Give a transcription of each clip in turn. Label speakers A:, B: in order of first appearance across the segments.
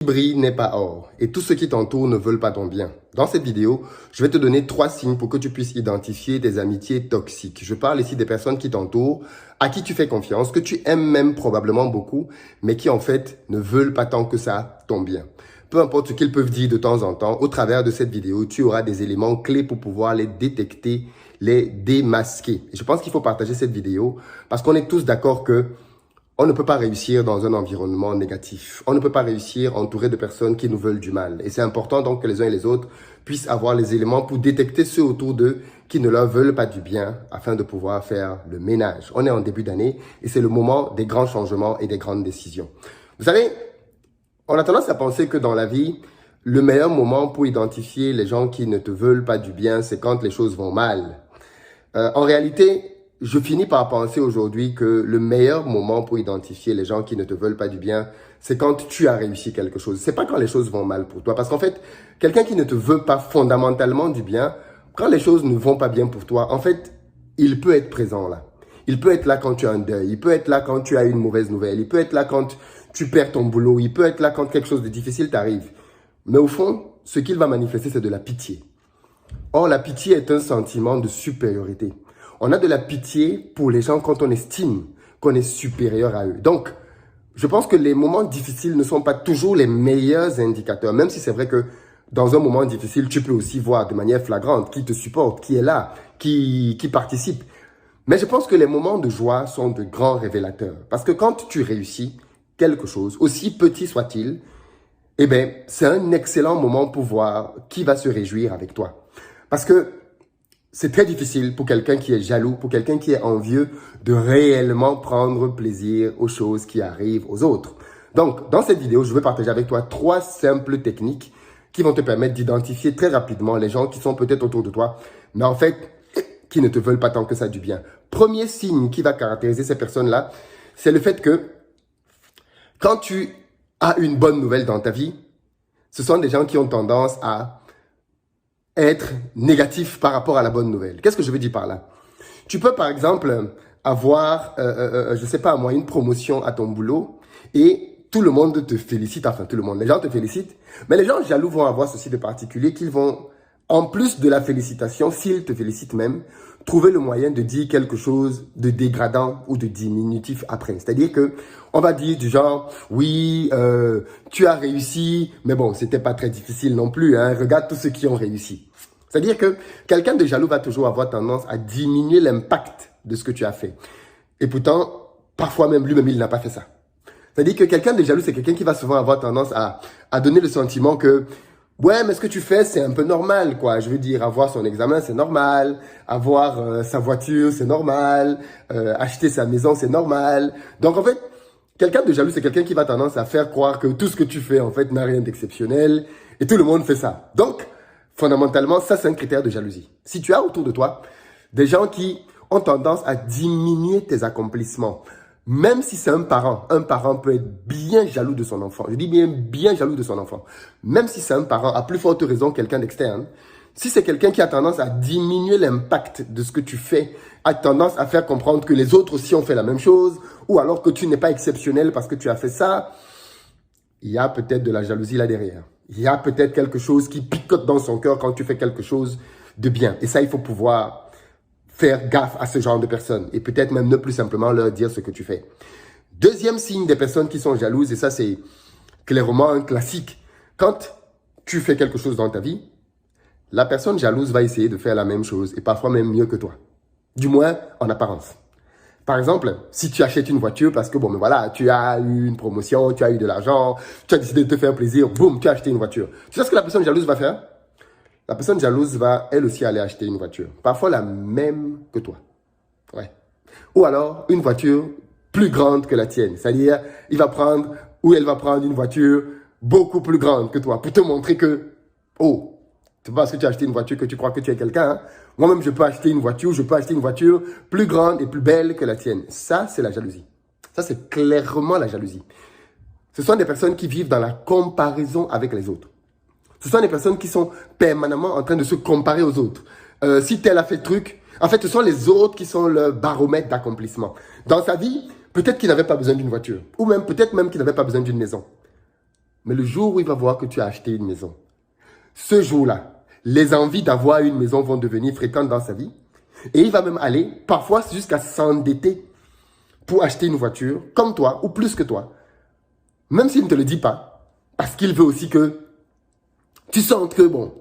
A: Brille n'est pas or et tout ce qui t'entoure ne veulent pas ton bien. Dans cette vidéo, je vais te donner 3 signes pour que tu puisses identifier des amitiés toxiques. Je parle ici des personnes qui t'entourent, à qui tu fais confiance, que tu aimes même probablement beaucoup, mais qui en fait ne veulent pas tant que ça ton bien. Peu importe ce qu'ils peuvent dire de temps en temps, au travers de cette vidéo, tu auras des éléments clés pour pouvoir les détecter, les démasquer. Et je pense qu'il faut partager cette vidéo parce qu'on est tous d'accord que on ne peut pas réussir dans un environnement négatif. On ne peut pas réussir entouré de personnes qui nous veulent du mal. Et c'est important donc que les uns et les autres puissent avoir les éléments pour détecter ceux autour d'eux qui ne leur veulent pas du bien afin de pouvoir faire le ménage. On est en début d'année et c'est le moment des grands changements et des grandes décisions. Vous savez, on a tendance à penser que dans la vie, le meilleur moment pour identifier les gens qui ne te veulent pas du bien, c'est quand les choses vont mal. En réalité, je finis par penser aujourd'hui que le meilleur moment pour identifier les gens qui ne te veulent pas du bien, c'est quand tu as réussi quelque chose. C'est pas quand les choses vont mal pour toi. Parce qu'en fait, quelqu'un qui ne te veut pas fondamentalement du bien, quand les choses ne vont pas bien pour toi, en fait, il peut être présent là. Il peut être là quand tu as un deuil. Il peut être là quand tu as une mauvaise nouvelle. Il peut être là quand tu perds ton boulot. Il peut être là quand quelque chose de difficile t'arrive. Mais au fond, ce qu'il va manifester, c'est de la pitié. Or, la pitié est un sentiment de supériorité. On a de la pitié pour les gens quand on estime qu'on est supérieur à eux. Donc, je pense que les moments difficiles ne sont pas toujours les meilleurs indicateurs, même si c'est vrai que dans un moment difficile, tu peux aussi voir de manière flagrante qui te supporte, qui est là, qui participe. Mais je pense que les moments de joie sont de grands révélateurs. Parce que quand tu réussis quelque chose, aussi petit soit-il, eh bien, c'est un excellent moment pour voir qui va se réjouir avec toi. Parce que c'est très difficile pour quelqu'un qui est jaloux, pour quelqu'un qui est envieux, de réellement prendre plaisir aux choses qui arrivent aux autres. Donc, dans cette vidéo, je vais partager avec toi 3 simples techniques qui vont te permettre d'identifier très rapidement les gens qui sont peut-être autour de toi, mais en fait, qui ne te veulent pas tant que ça du bien. Premier signe qui va caractériser ces personnes-là, c'est le fait que quand tu as une bonne nouvelle dans ta vie, ce sont des gens qui ont tendance à être négatif par rapport à la bonne nouvelle. Qu'est-ce que je veux dire par là? Tu peux par exemple avoir, je sais pas moi, une promotion à ton boulot et tout le monde te félicite, enfin tout le monde, les gens te félicitent, mais les gens jaloux vont avoir ceci de particulier qu'ils vont, en plus de la félicitation, s'ils te félicitent même, trouver le moyen de dire quelque chose de dégradant ou de diminutif après. C'est-à-dire que on va dire du genre, oui, tu as réussi, mais bon, c'était pas très difficile non plus, hein, regarde tous ceux qui ont réussi. C'est-à-dire que quelqu'un de jaloux va toujours avoir tendance à diminuer l'impact de ce que tu as fait. Et pourtant, parfois même lui-même, il n'a pas fait ça. C'est-à-dire que quelqu'un de jaloux, c'est quelqu'un qui va souvent avoir tendance à donner le sentiment que ouais, mais ce que tu fais, c'est un peu normal, quoi. Je veux dire, avoir son examen, c'est normal. Avoir sa voiture, c'est normal. Acheter sa maison, c'est normal. Donc, en fait, quelqu'un de jaloux, c'est quelqu'un qui va tendance à faire croire que tout ce que tu fais, en fait, n'a rien d'exceptionnel. Et tout le monde fait ça. Donc, fondamentalement, ça, c'est un critère de jalousie. Si tu as autour de toi des gens qui ont tendance à diminuer tes accomplissements, même si c'est un parent peut être bien jaloux de son enfant. Je dis bien jaloux de son enfant. Même si c'est un parent, à plus forte raison quelqu'un d'externe, si c'est quelqu'un qui a tendance à diminuer l'impact de ce que tu fais, a tendance à faire comprendre que les autres aussi ont fait la même chose, ou alors que tu n'es pas exceptionnel parce que tu as fait ça, il y a peut-être de la jalousie là derrière. Il y a peut-être quelque chose qui picote dans son cœur quand tu fais quelque chose de bien. Et ça, il faut pouvoir faire gaffe à ce genre de personnes et peut-être même ne plus simplement leur dire ce que tu fais. Deuxième signe des personnes qui sont jalouses, et ça c'est clairement un classique, quand tu fais quelque chose dans ta vie, la personne jalouse va essayer de faire la même chose et parfois même mieux que toi, du moins en apparence. Par exemple, si tu achètes une voiture parce que bon, mais voilà, tu as eu une promotion, tu as eu de l'argent, tu as décidé de te faire plaisir, boum, tu as acheté une voiture. Tu sais ce que la personne jalouse va faire? La personne jalouse va, elle aussi, aller acheter une voiture. Parfois la même que toi. Ouais. Ou alors, une voiture plus grande que la tienne. C'est-à-dire, il va prendre, ou elle va prendre une voiture beaucoup plus grande que toi pour te montrer que, oh, c'est pas parce que tu as acheté une voiture que tu crois que tu es quelqu'un. Hein? Moi-même, je peux acheter une voiture plus grande et plus belle que la tienne. Ça, c'est la jalousie. Ça, c'est clairement la jalousie. Ce sont des personnes qui vivent dans la comparaison avec les autres. Ce sont des personnes qui sont permanemment en train de se comparer aux autres. Si tel a fait truc, en fait, ce sont les autres qui sont le baromètre d'accomplissement. Dans sa vie, peut-être qu'il n'avait pas besoin d'une voiture. Ou même, peut-être même qu'il n'avait pas besoin d'une maison. Mais le jour où il va voir que tu as acheté une maison, ce jour-là, les envies d'avoir une maison vont devenir fréquentes dans sa vie. Et il va même aller, parfois jusqu'à s'endetter pour acheter une voiture, comme toi, ou plus que toi. Même s'il ne te le dit pas. Parce qu'il veut aussi que tu sentes que, bon,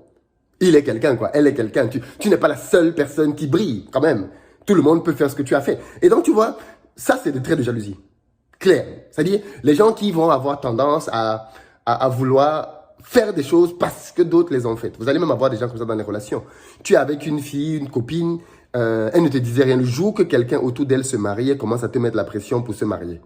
A: il est quelqu'un, quoi. Elle est quelqu'un. Tu n'es pas la seule personne qui brille, quand même. Tout le monde peut faire ce que tu as fait. Et donc, tu vois, ça, c'est des traits de jalousie. Clair. C'est-à-dire, les gens qui vont avoir tendance à vouloir faire des choses parce que d'autres les ont faites. Vous allez même avoir des gens comme ça dans les relations. Tu es avec une fille, une copine, elle ne te disait rien. Le jour que quelqu'un autour d'elle se marie, elle commence à te mettre la pression pour se marier.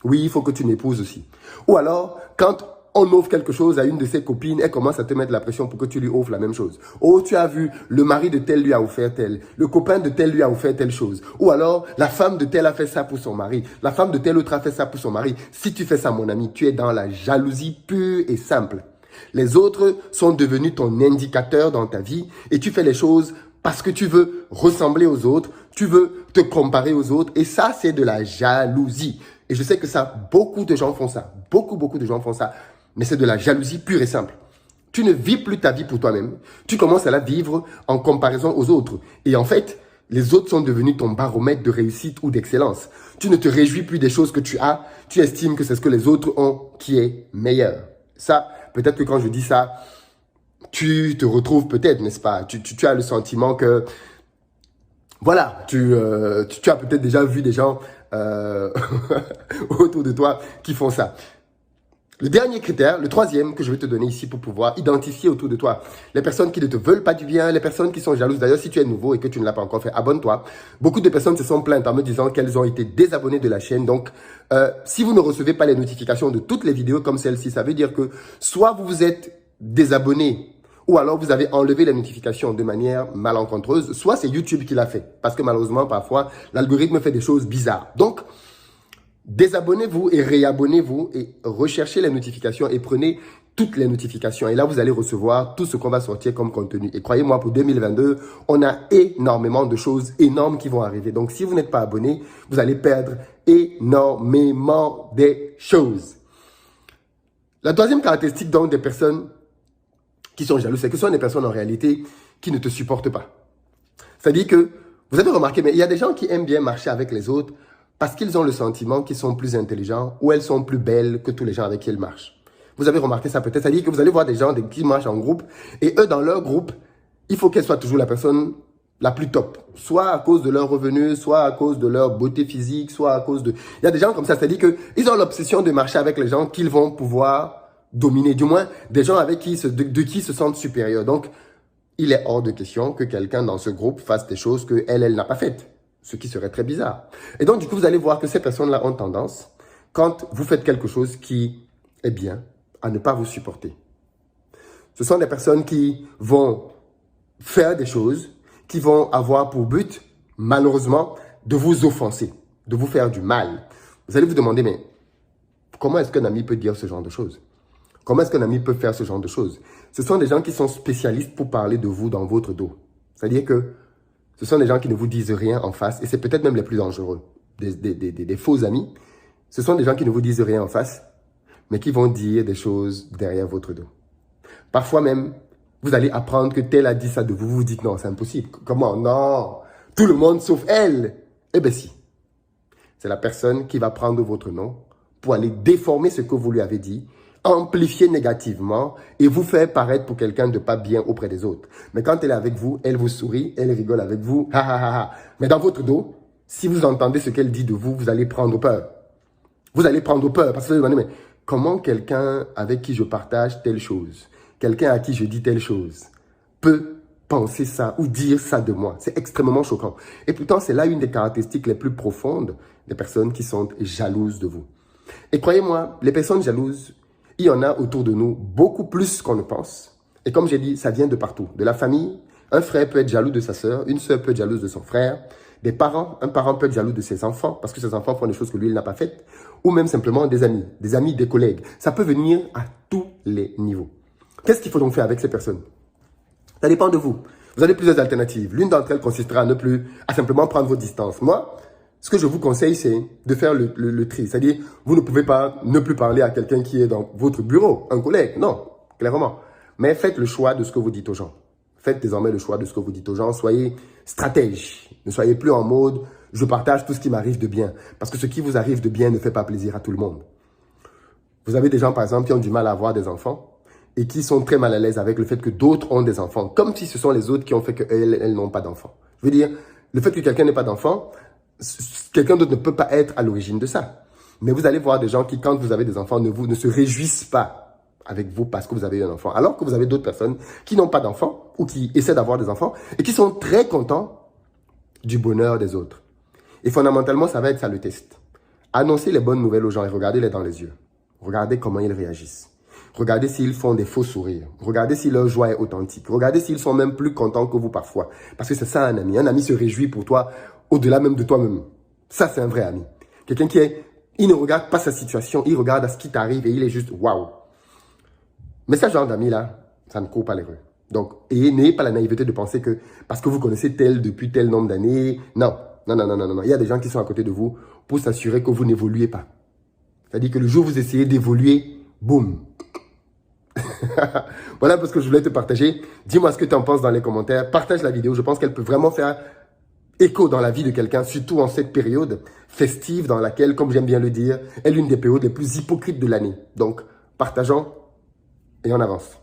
A: Oui, il faut que tu m'épouses aussi. Ou alors, quand on offre quelque chose à une de ses copines, elle commence à te mettre la pression pour que tu lui offres la même chose. Oh, tu as vu, le mari de tel lui a offert tel, le copain de tel lui a offert telle chose. Ou alors, la femme de tel a fait ça pour son mari, la femme de tel autre a fait ça pour son mari. Si tu fais ça, mon ami, tu es dans la jalousie pure et simple. Les autres sont devenus ton indicateur dans ta vie et tu fais les choses parce que tu veux ressembler aux autres, tu veux te comparer aux autres et ça, c'est de la jalousie. Et je sais que ça, beaucoup de gens font ça. Beaucoup de gens font ça. Mais c'est de la jalousie pure et simple. Tu ne vis plus ta vie pour toi-même. Tu commences à la vivre en comparaison aux autres. Et en fait, les autres sont devenus ton baromètre de réussite ou d'excellence. Tu ne te réjouis plus des choses que tu as. Tu estimes que c'est ce que les autres ont qui est meilleur. Ça, peut-être que quand je dis ça, tu te retrouves peut-être, n'est-ce pas? Tu as le sentiment que, voilà, tu as peut-être déjà vu des gens autour de toi qui font ça. Le dernier critère, le troisième que je vais te donner ici pour pouvoir identifier autour de toi les personnes qui ne te veulent pas du bien, les personnes qui sont jalouses. D'ailleurs, si tu es nouveau et que tu ne l'as pas encore fait, abonne-toi. Beaucoup de personnes se sont plaintes en me disant qu'elles ont été désabonnées de la chaîne. Donc, si vous ne recevez pas les notifications de toutes les vidéos comme celle-ci, ça veut dire que soit vous vous êtes désabonné ou alors vous avez enlevé les notifications de manière malencontreuse, soit c'est YouTube qui l'a fait. Parce que malheureusement, parfois, l'algorithme fait des choses bizarres. Donc, désabonnez-vous et réabonnez-vous et recherchez les notifications et prenez toutes les notifications. Et là, vous allez recevoir tout ce qu'on va sortir comme contenu. Et croyez-moi, pour 2022, on a énormément de choses énormes qui vont arriver. Donc, si vous n'êtes pas abonné, vous allez perdre énormément des choses. La troisième caractéristique donc des personnes qui sont jalouses, c'est que ce sont des personnes en réalité qui ne te supportent pas. C'est-à-dire que, vous avez remarqué, mais il y a des gens qui aiment bien marcher avec les autres parce qu'ils ont le sentiment qu'ils sont plus intelligents ou elles sont plus belles que tous les gens avec qui ils marchent. Vous avez remarqué ça peut-être, c'est-à-dire que vous allez voir des gens qui marchent en groupe et eux, dans leur groupe, il faut qu'elles soient toujours la personne la plus top. Soit à cause de leurs revenus, soit à cause de leur beauté physique, soit à cause de... Il y a des gens comme ça, c'est-à-dire qu'ils ont l'obsession de marcher avec les gens qu'ils vont pouvoir dominer, du moins des gens avec qui de qui ils se sentent supérieurs. Donc, il est hors de question que quelqu'un dans ce groupe fasse des choses que elle n'a pas faites. Ce qui serait très bizarre. Et donc, du coup, vous allez voir que ces personnes-là ont tendance, quand vous faites quelque chose qui est bien, à ne pas vous supporter. Ce sont des personnes qui vont faire des choses, qui vont avoir pour but, malheureusement, de vous offenser, de vous faire du mal. Vous allez vous demander, mais comment est-ce qu'un ami peut dire ce genre de choses? Comment est-ce qu'un ami peut faire ce genre de choses? Ce sont des gens qui sont spécialistes pour parler de vous dans votre dos. C'est-à-dire que ce sont des gens qui ne vous disent rien en face, et c'est peut-être même les plus dangereux, des faux amis. Ce sont des gens qui ne vous disent rien en face, mais qui vont dire des choses derrière votre dos. Parfois même, vous allez apprendre que tel a dit ça de vous, vous vous dites non, c'est impossible. Comment? Non, tout le monde sauf elle. Eh bien si, c'est la personne qui va prendre votre nom pour aller déformer ce que vous lui avez dit, amplifier négativement et vous faire paraître pour quelqu'un de pas bien auprès des autres. Mais quand elle est avec vous, elle vous sourit, elle rigole avec vous, ha ha ha ha. Mais dans votre dos, si vous entendez ce qu'elle dit de vous, vous allez prendre peur. Vous allez prendre peur parce que vous allez dire, mais comment quelqu'un avec qui je partage telle chose, quelqu'un à qui je dis telle chose, peut penser ça ou dire ça de moi? C'est extrêmement choquant. Et pourtant, c'est là une des caractéristiques les plus profondes des personnes qui sont jalouses de vous. Et croyez-moi, les personnes jalouses, il y en a autour de nous beaucoup plus qu'on ne pense. Et comme j'ai dit, ça vient de partout. De la famille, un frère peut être jaloux de sa sœur, une sœur peut être jalouse de son frère. Des parents, un parent peut être jaloux de ses enfants parce que ses enfants font des choses que lui, il n'a pas faites. Ou même simplement des amis, des collègues. Ça peut venir à tous les niveaux. Qu'est-ce qu'il faut donc faire avec ces personnes? Ça dépend de vous. Vous avez plusieurs alternatives. L'une d'entre elles consistera à simplement prendre vos distances. Moi, Ce que je vous conseille, c'est de faire le tri. C'est-à-dire, vous ne pouvez pas ne plus parler à quelqu'un qui est dans votre bureau, un collègue. Non, clairement. Mais faites le choix de ce que vous dites aux gens. Faites désormais le choix de ce que vous dites aux gens. Soyez stratège. Ne soyez plus en mode « je partage tout ce qui m'arrive de bien ». Parce que ce qui vous arrive de bien ne fait pas plaisir à tout le monde. Vous avez des gens, par exemple, qui ont du mal à avoir des enfants et qui sont très mal à l'aise avec le fait que d'autres ont des enfants. Comme si ce sont les autres qui ont fait qu'elles n'ont pas d'enfants. Je veux dire, le fait que quelqu'un n'ait pas d'enfants, quelqu'un d'autre ne peut pas être à l'origine de ça. Mais vous allez voir des gens qui, quand vous avez des enfants, ne se réjouissent pas avec vous parce que vous avez eu un enfant. Alors que vous avez d'autres personnes qui n'ont pas d'enfants ou qui essaient d'avoir des enfants et qui sont très contents du bonheur des autres. Et fondamentalement, ça va être ça le test. Annoncez les bonnes nouvelles aux gens et regardez-les dans les yeux. Regardez comment ils réagissent. Regardez s'ils font des faux sourires. Regardez si leur joie est authentique. Regardez s'ils sont même plus contents que vous parfois. Parce que c'est ça un ami. Un ami se réjouit pour toi au-delà même de toi-même. Ça, c'est un vrai ami. Quelqu'un il ne regarde pas sa situation, il regarde à ce qui t'arrive et il est juste waouh. Mais ce genre d'amis-là, ça ne court pas les rues. Donc, n'ayez pas la naïveté de penser que parce que vous connaissez tel depuis tel nombre d'années. Non, non, non, non, non, non. Il y a des gens qui sont à côté de vous pour s'assurer que vous n'évoluez pas. C'est-à-dire que le jour où vous essayez d'évoluer, boum. Voilà parce que je voulais te partager. Dis-moi ce que tu en penses dans les commentaires. Partage la vidéo. Je pense qu'elle peut vraiment faire écho dans la vie de quelqu'un, surtout en cette période festive dans laquelle, comme j'aime bien le dire, est l'une des périodes les plus hypocrites de l'année. Donc, partageons et on avance.